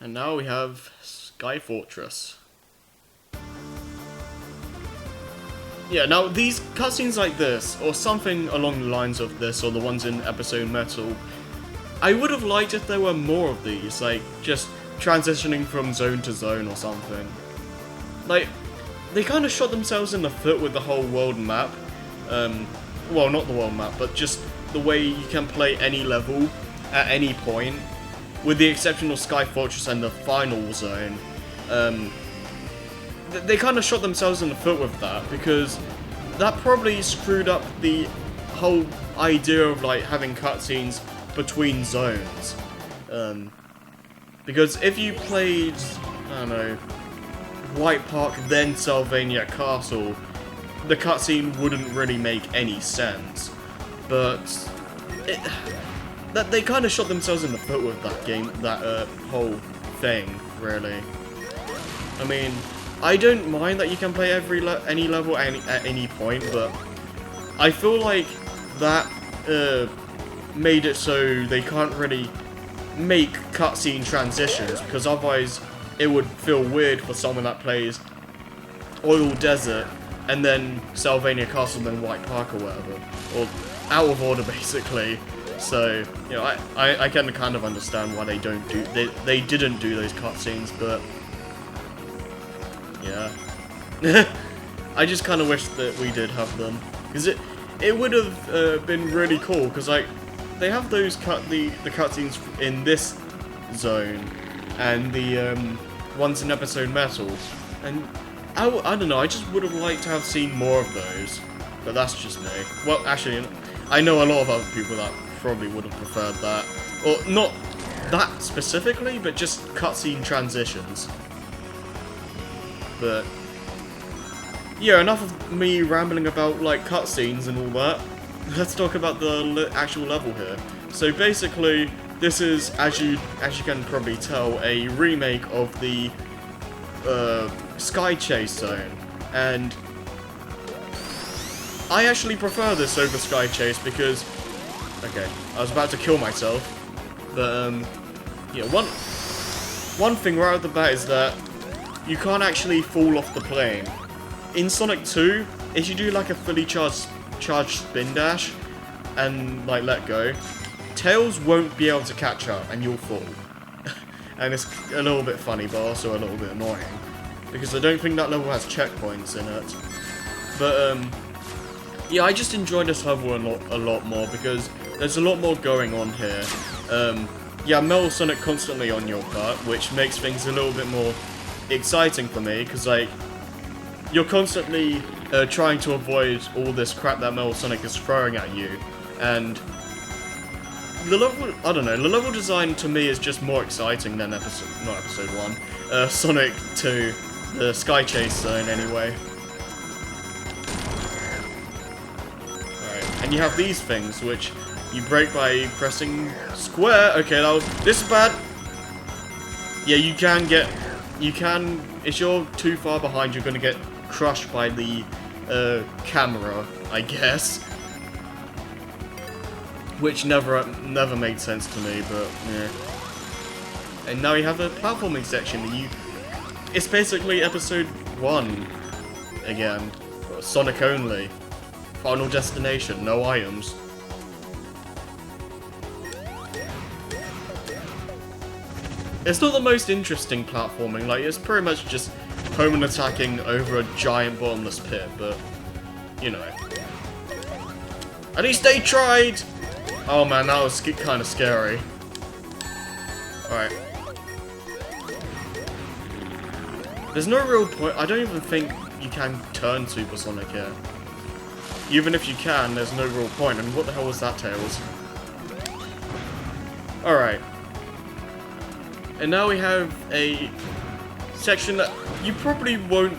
And now we have Sky Fortress. Yeah, now these cutscenes like this, or something along the lines of this, or the ones in Episode Metal, I would have liked if there were more of these, like, just transitioning from zone to zone or something. Like, they kind of shot themselves in the foot with the whole world map. Well, not the world map, but just the way you can play any level at any point, with the exception of Sky Fortress and the final zone. They kind of shot themselves in the foot with that, because that probably screwed up the whole idea of like having cutscenes between zones. Because if you played, I don't know, White Park then Sylvania Castle, the cutscene wouldn't really make any sense. But they kind of shot themselves in the foot with that game, that whole thing, really. I mean, I don't mind that you can play any level at any point, but I feel like that made it so they can't really make cutscene transitions, because otherwise it would feel weird for someone that plays Oil Desert and then Sylvania Castle, then White Park or whatever, or out of order basically. So, you know, I can kind of understand why they didn't do those cutscenes, but yeah. I just kind of wish that we did have them, because it would have been really cool, because like they have those the cutscenes in this zone and the ones in Episode Metal, and I don't know, I just would have liked to have seen more of those, but that's just me. Well, actually, I know a lot of other people that probably would have preferred that, or not that specifically, but just cutscene transitions. But yeah, enough of me rambling about like cutscenes and all that. Let's talk about the actual level here. So basically, this is, as you can probably tell, a remake of the Sky Chase zone, and I actually prefer this over Sky Chase because, okay, I was about to kill myself, but yeah, one thing right off the bat is that you can't actually fall off the plane. In Sonic 2, if you do like a fully charged spin dash and like let go, Tails won't be able to catch up and you'll fall. And it's a little bit funny, but also a little bit annoying, because I don't think that level has checkpoints in it. But yeah, I just enjoy this level a lot more because there's a lot more going on here. Yeah, Metal Sonic constantly on your butt, which makes things a little bit more exciting for me, because like you're constantly trying to avoid all this crap that Metal Sonic is throwing at you, and the level, I don't know, the level design to me is just more exciting than not episode 1, Sonic 2, the Sky Chase zone anyway. Alright, and you have these things which you break by pressing square. Okay, this is bad. Yeah, if you're too far behind, you're gonna get crushed by the camera, I guess. Which never made sense to me, but yeah. And now you have a platforming section that it's basically episode 1 again. Sonic only. Final destination, no items. It's not the most interesting platforming, like it's pretty much just homing attacking over a giant bottomless pit, but you know. At least they tried! Oh man, that was kind of scary. Alright. There's no real point. I don't even think you can turn Super Sonic here. Even if you can, there's no real point. And what the hell was that, Tails? Alright. And now we have a section that you probably won't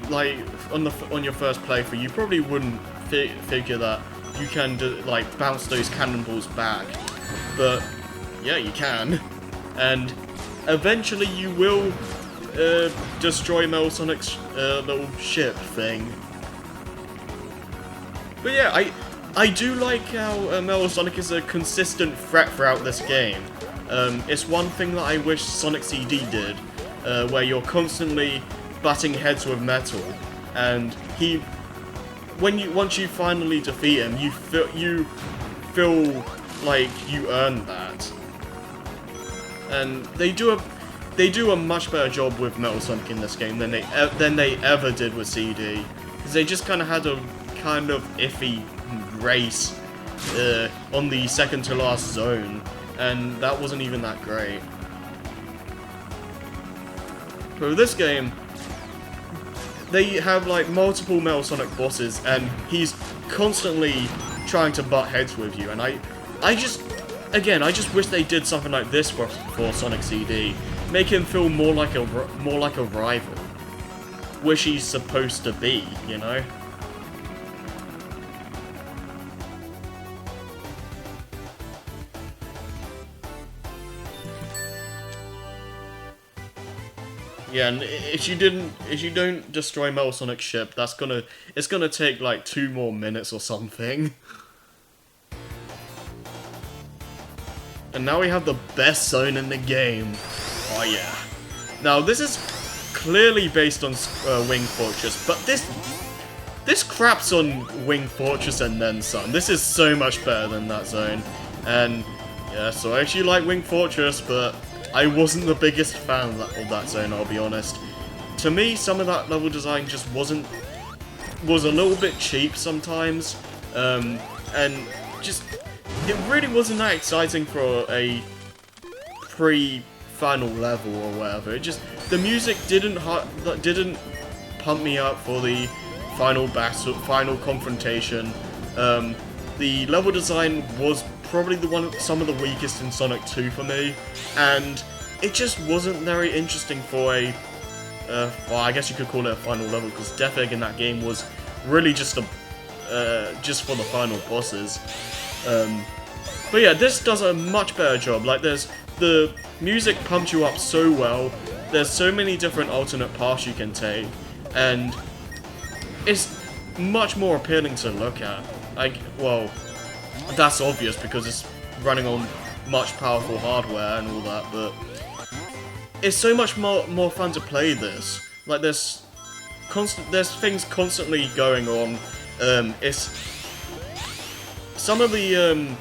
like on your first playthrough, you probably wouldn't figure that you can like bounce those cannonballs back, but yeah, you can, and eventually you will destroy Metal Sonic's little ship thing. But yeah, I do like how Metal Sonic is a consistent threat throughout this game. It's one thing that I wish Sonic CD did, where you're constantly butting heads with metal, and once you finally defeat him, you feel like you earned that. And they do a much better job with Metal Sonic in this game than they ever did with CD, because they just kind of had a kind of iffy race on the second to last zone, and that wasn't even that great. For this game, they have like multiple Metal Sonic bosses, and he's constantly trying to butt heads with you, and I just wish they did something like this for Sonic CD. Make him feel more like a rival, which he's supposed to be, you know. Yeah, and if you don't destroy Metal Sonic's ship, it's gonna take like 2 more minutes or something. And now we have the best zone in the game. Oh yeah. Now this is clearly based on Wing Fortress, but this craps on Wing Fortress and then some. This is so much better than that zone. And yeah, so I actually like Wing Fortress, but I wasn't the biggest fan of that zone, I'll be honest. To me, some of that level design just was a little bit cheap sometimes, and just it really wasn't that exciting for a pre-final level or whatever. The music didn't pump me up for the final battle, final confrontation. The level design was probably some of the weakest in Sonic 2 for me, and it just wasn't very interesting for a, well, I guess you could call it a final level, because Death Egg in that game was really just for the final bosses. But yeah, this does a much better job. Like, the music pumps you up so well, there's so many different alternate paths you can take, and it's much more appealing to look at. Well, that's obvious because it's running on much powerful hardware and all that, but it's so much more fun to play this. Like, there's things constantly going on. It's some of the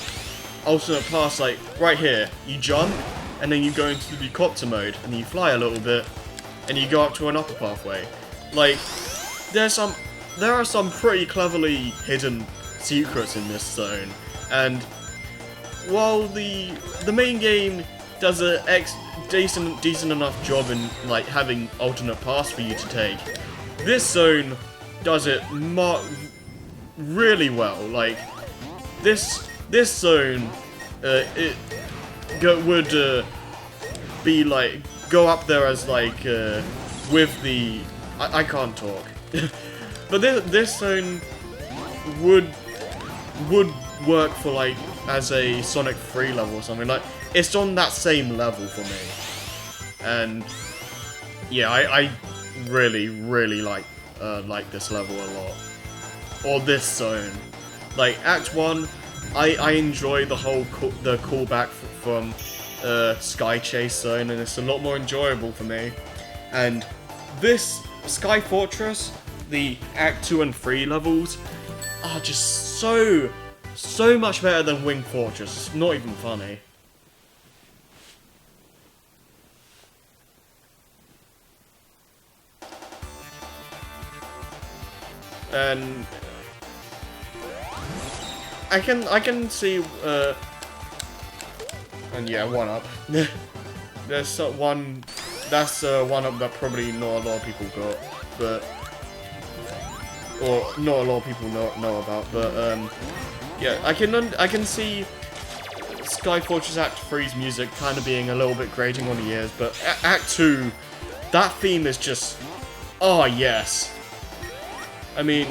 alternate paths, like right here, you jump and then you go into the helicopter mode and you fly a little bit and you go up to an upper pathway. Like, there are some pretty cleverly hidden secrets in this zone, and while the main game does a decent enough job in like having alternate paths for you to take, this zone does it really well. Like, this zone would be like go up there as like with the I can't talk, but this zone would work for like as a Sonic 3 level or something. Like, it's on that same level for me, and yeah, I really like this level a lot, or this zone. Like Act 1, I enjoy the whole the callback from Sky Chase zone, and it's a lot more enjoyable for me. And this Sky Fortress, the Act 2 and 3 levels, are just so much better than Wing Fortress. It's not even funny. And I can see and yeah, 1-up. There's one that's 1-up that probably not a lot of people got, but or not a lot of people know about, but yeah, I can see Sky Fortress Act 3's music kind of being a little bit grating on the ears, but Act 2, that theme is just, oh yes. I mean,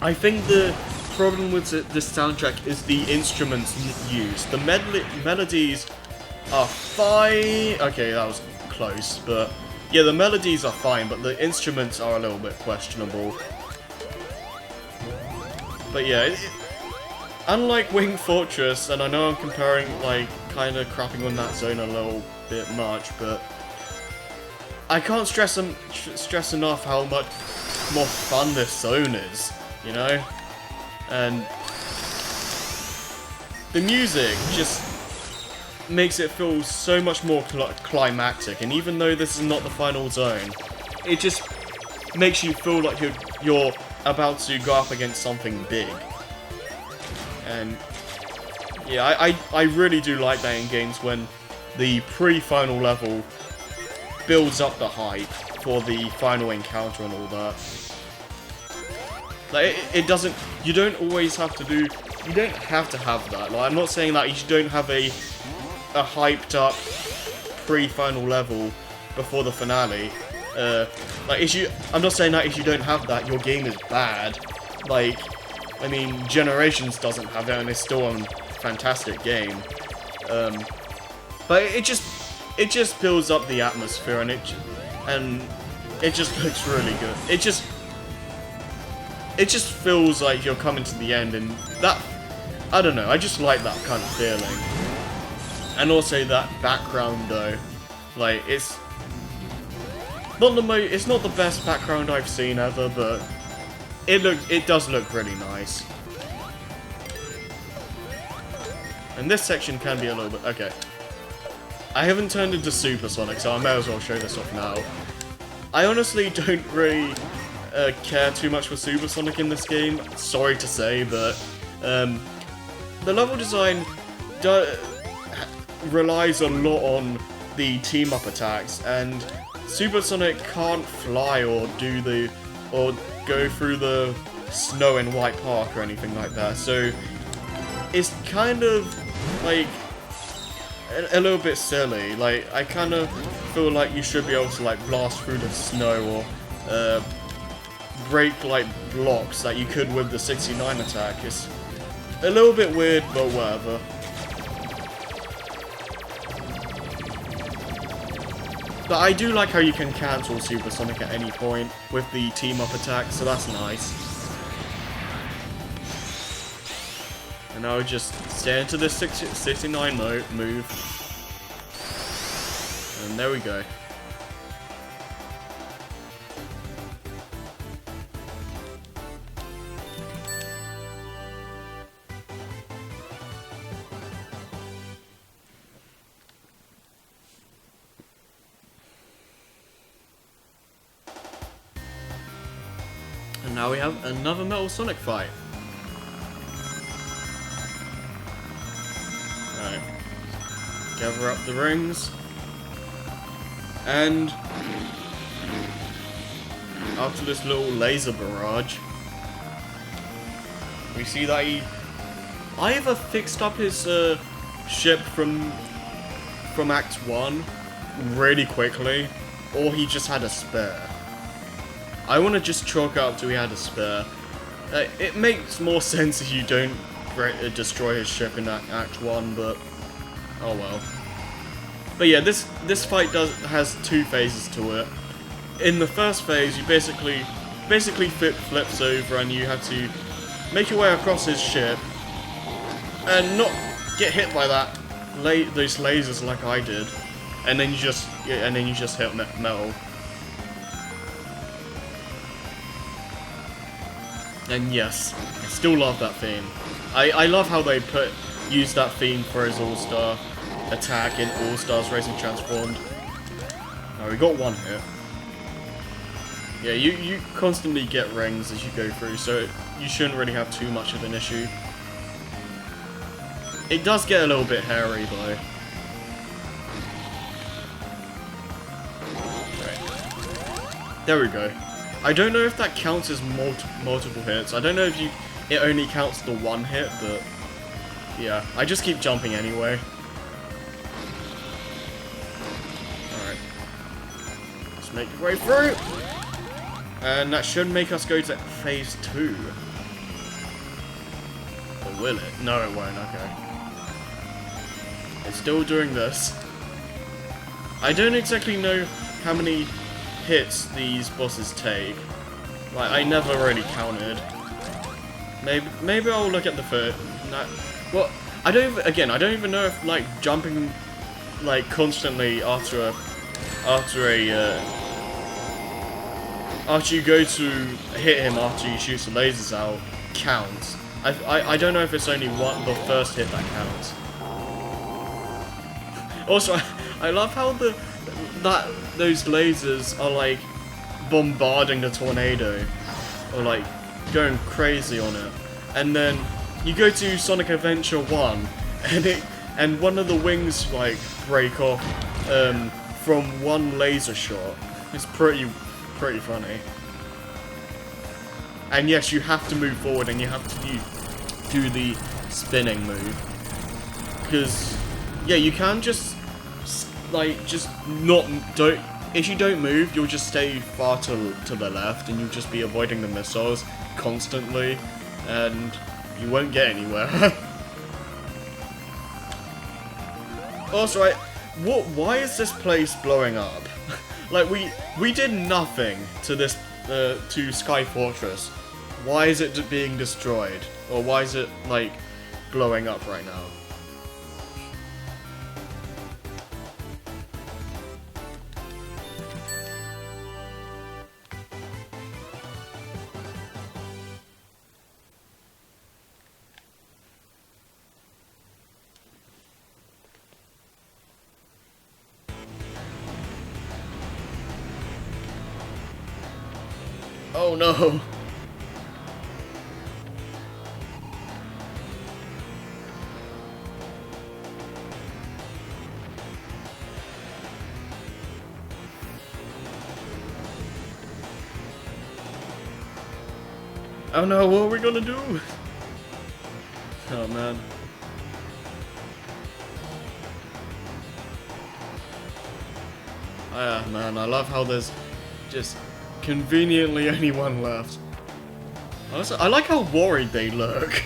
I think the problem with this soundtrack is the instruments used. The melodies are fine. Okay, that was close, but yeah, the melodies are fine, but the instruments are a little bit questionable. But yeah, unlike Wing Fortress, and I know I'm comparing, like, kind of crapping on that zone a little bit much, but I can't stress enough how much more fun this zone is, you know? And the music just makes it feel so much more climactic, and even though this is not the final zone, it just makes you feel like you're about to go up against something big. And yeah, I really do like that in games when the pre-final level builds up the hype for the final encounter and all that. Like, it doesn't, you don't always have to do, you don't have to have that. Like, I'm not saying that you don't have a hyped up pre-final level before the finale. I'm not saying that if you don't have that, your game is bad. Like, I mean, Generations doesn't have it and it's still a fantastic game. But it just builds up the atmosphere, and it just looks really good. It just feels like you're coming to the end, and that, I don't know, I just like that kind of feeling. And also that background though, like, it's not the best background I've seen ever, but it does look really nice. And this section can be a little bit, okay. I haven't turned into Supersonic, so I may as well show this off now. I honestly don't really care too much for Supersonic in this game, sorry to say, but the level design relies a lot on the team-up attacks, and Supersonic can't fly or go through the snow in White Park or anything like that, so it's kind of like a little bit silly. Like, I kind of feel like you should be able to like blast through the snow or break like blocks that you could with the 69 attack. It's a little bit weird, but whatever. But I do like how you can cancel Supersonic at any point with the team-up attack, so that's nice. And now just stay into this 69 move. And there we go. And now we have another Metal Sonic fight. Alright. Gather up the rings. And after this little laser barrage, we see that he either fixed up his ship from Act 1 really quickly, or he just had a spare. I want to just chalk up to he had a spare. It makes more sense if you don't destroy his ship in Act 1, but oh well. But yeah, this fight has two phases to it. In the first phase, you basically flips over and you have to make your way across his ship and not get hit by those lasers like I did, and then you just hit metal. And yes, I still love that theme. I love how they use that theme for his All-Star attack in All-Stars Racing Transformed. Oh, we got one hit. Yeah, you constantly get rings as you go through, so you shouldn't really have too much of an issue. It does get a little bit hairy though. Right. There we go. I don't know if that counts as multiple hits. I don't know if it only counts the one hit, but yeah, I just keep jumping anyway. Alright. Let's make our way through. And that should make us go to phase 2. Or will it? No, it won't, okay. It's still doing this. I don't exactly know how many hits these bosses take. Like, I never really counted. Maybe I'll look at the first. No, well, I don't even, again, I don't even know if like jumping like constantly after you go to hit him after you shoot the lasers out counts. I don't know if it's only the first hit that counts. Also, I love how those lasers are like bombarding the tornado, or like going crazy on it, and then you go to Sonic Adventure 1, and one of the wings like break off from one laser shot. It's pretty funny. And yes, you have to move forward, and you have to do the spinning move, because yeah, you can just don't. If you don't move, you'll just stay far to the left, and you'll just be avoiding the missiles constantly, and you won't get anywhere. Also, why is this place blowing up? Like, we did nothing to this, to Sky Fortress. Why is it being destroyed? Or why is it, like, blowing up right now? Oh no! Oh no, what are we gonna do? Oh man. Ah man, I love how there's just conveniently only one left. Also, I like how worried they look.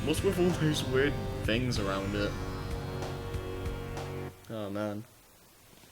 What's with all those weird things around it? Oh man.